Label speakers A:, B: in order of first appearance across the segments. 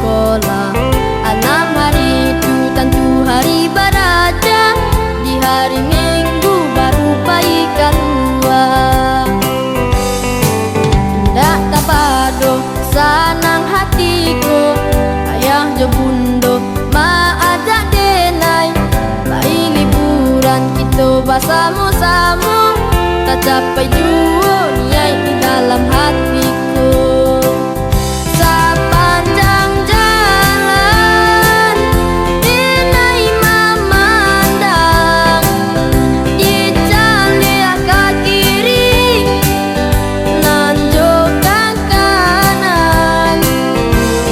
A: sekolah. 6 hari itu tentu hari beraja, di hari Minggu baru bayi keluar. Ndak tapado sanang hatiku, ayah jo bundo ma ajak denai, bayi liburan kita bersama-sama, tak capai jua niat di dalam hatiku. Sepanjang jalan denai memandang, di jalur ke kiri nanjukkan kanan,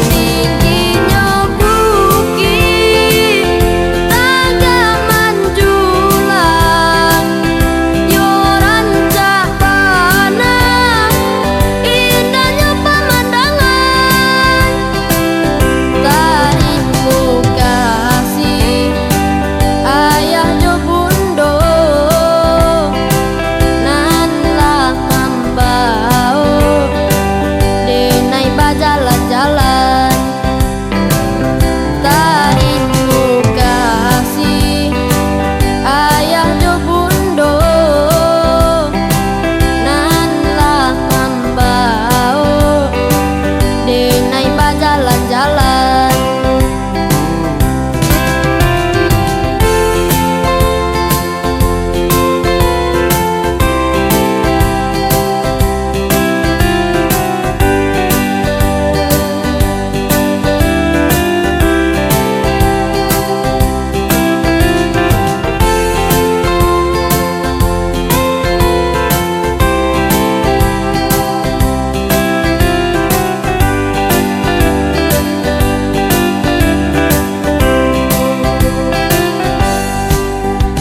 A: tingginya bukit tangga menjulang, yoran cak panah indahnya pemandangan. Tarimu kasih ayah jo bundo, nan lah mambao denai bajalan-jalan. Tarimu kasih ayah jo bundo, nan lah mambao denai bajalan-jalan.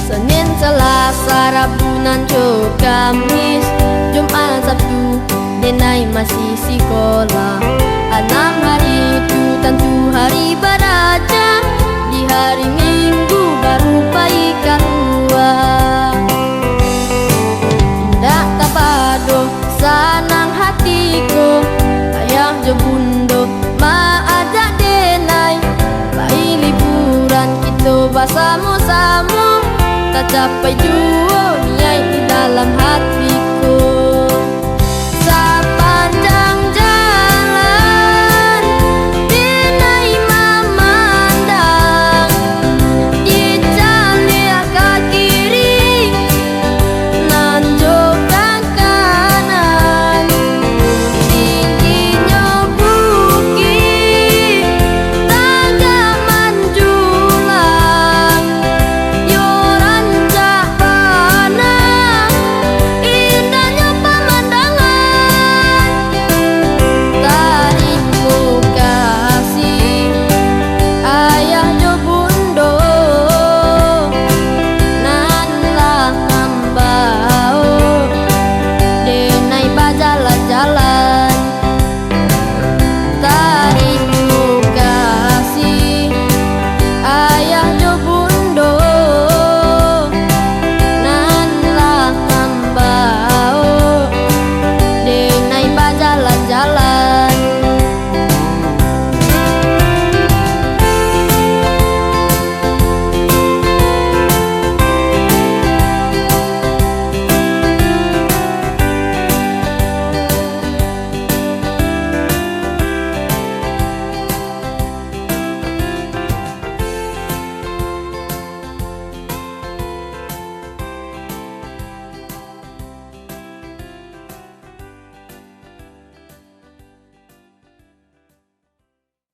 A: Senin, Selasa, Rabu, Nanjo, Kamis, Jumat, Sabtu denai masih sekolah. 6 hari itu tentu hari beraja, di hari Minggu baru bayi keluar. Ndak tapado sanang hatiku, ayah jo bundo ma ajak denai, bayi liburan kita bersama-sama, tak capai jua niat di dalam hati.